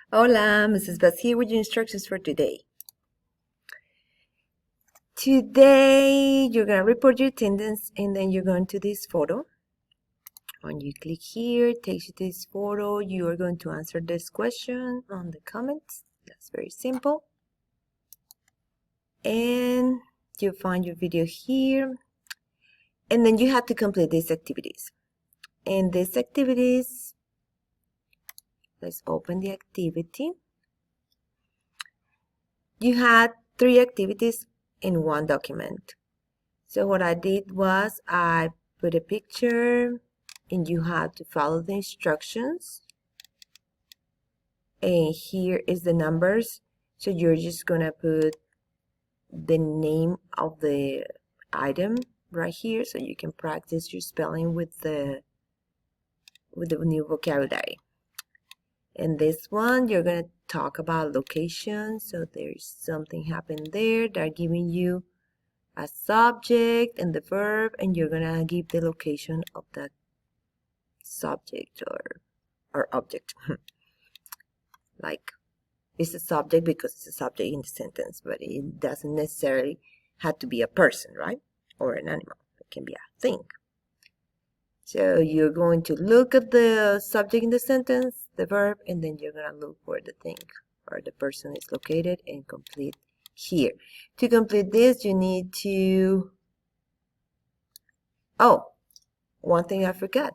Hola, Mrs. Beth here with your instructions for today. Today, you're going to report your attendance and then you're going to this photo. When you click here, it takes you to this photo. You are going to answer this question on the comments. That's very simple. And you find your video here. And then you have to complete these activities. And these activities, let's open the activity. You had 3 activities in one document. So what I did was I put a picture and you have to follow the instructions. And here is the numbers. So you're just gonna put the name of the item right here so you can practice your spelling with the new vocabulary. And this one, you're gonna talk about location. So there's something happened there. They're giving you a subject and the verb, and you're gonna give the location of that subject or object. Like, it's a subject because it's a subject in the sentence, but it doesn't necessarily have to be a person, right? Or an animal. It can be a thing. So you're going to look at the subject in the sentence, the verb, and then you're gonna look where the thing or the person is located and complete here. To complete this, you need to... Oh, one thing I forgot.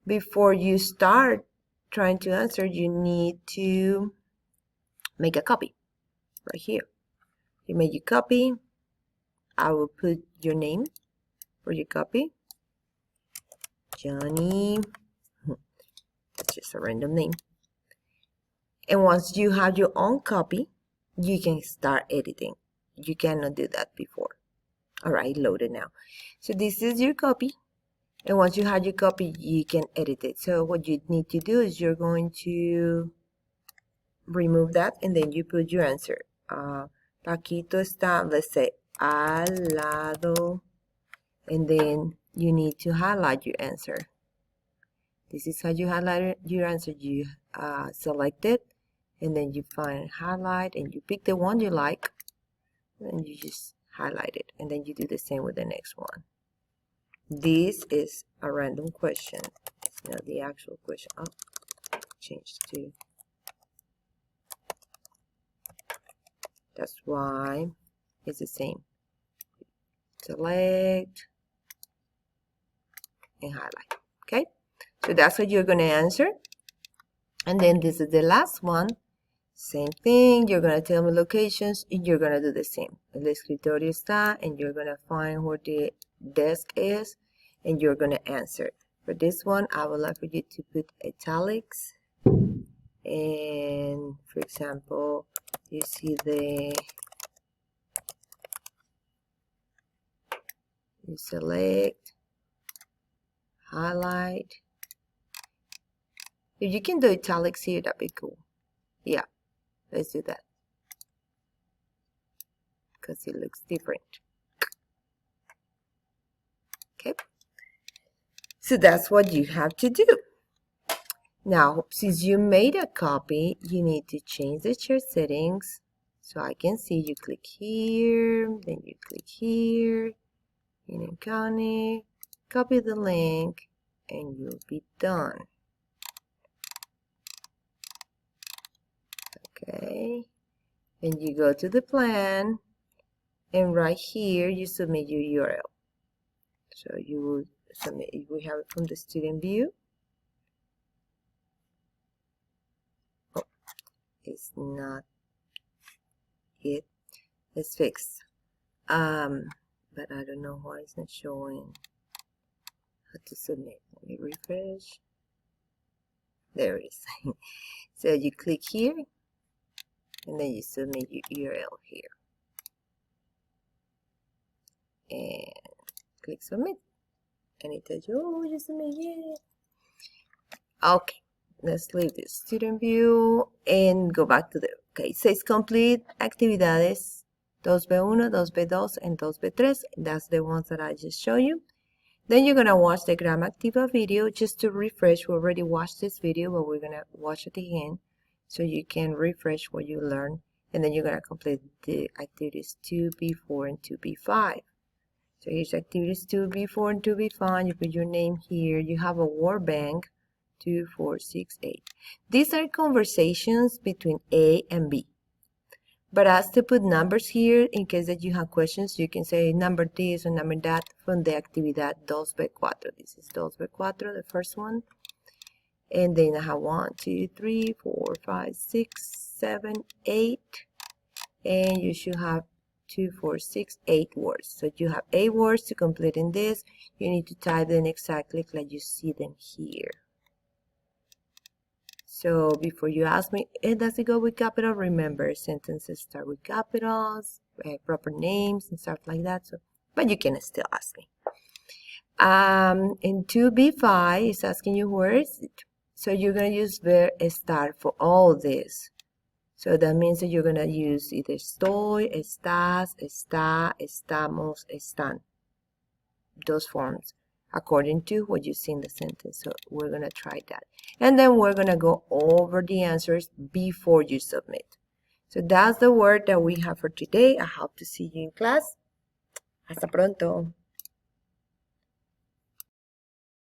Before you start trying to answer, you need to make a copy right here. You make your copy. I will put your name for your copy. Johnny. That's just a random name. And once you have your own copy, you can start editing. You cannot do that before. All right, loaded now. So this is your copy. And once you have your copy, you can edit it. So what you need to do is you're going to remove that and then you put your answer. Paquito está, let's say, al lado. And then you need to highlight your answer. This is how you highlight your answer. You select it and then you find highlight and you pick the one you like. And you just highlight it. And then you do the same with the next one. This is a random question. It's not the actual question. Oh, change to. That's why it's the same. Select and highlight. Okay, so that's what you're going to answer. And then this is the last one. Same thing. You're going to tell me locations and you're going to do the same. El escritorio está, and you're going to find where the desk is and you're going to answer. For this one, I would like for you to put italics. And for example, you see you select, highlight. If you can do italics here, that'd be cool. Yeah, let's do that because it looks different. Okay, so that's what you have to do. Now, since you made a copy, you need to change the share settings. So I can see you click here, then you click here, Union County, copy the link, and you'll be done. Okay, then you go to the plan, and right here you submit your URL. So you will submit, we have it from the student view. Oh, it's not it. It's fixed. But I don't know why it's not showing how to submit. Let me refresh. There it is. So you click here and then you submit your URL here and click submit, and it tells you, oh, you submit it. Okay, let's leave the student view and go back to the, okay, it says complete actividades 2B1, 2B2, and 2B3. That's the ones that I just showed you. Then you're going to watch the Grama Activa video just to refresh. We already watched this video, but we're going to watch it again so you can refresh what you learned, and then you're going to complete the activities 2B4 and 2B5. So here's activities 2B4 and 2B5. You put your name here. You have a word bank 2468. These are conversations between A and B. But as to put numbers here, in case that you have questions, you can say number this or number that from the actividad 2B4. This is 2B4, the first one. And then I have 1, 2, 3, 4, 5, 6, 7, 8. And you should have 2, 4, 6, 8 words. So you have 8 words to complete in this. You need to type them exactly like you see them here. So before you ask me, does it go with capital? Remember, sentences start with capitals, proper names and stuff like that. So, but you can still ask me. In 2B5, it's asking you where is it. So you're going to use verb estar for all this. So that means that you're going to use either estoy, estás, está, estamos, están. Those forms, according to what you see in the sentence. So we're going to try that. And then we're going to go over the answers before you submit. So that's the word that we have for today. I hope to see you in class. Hasta pronto.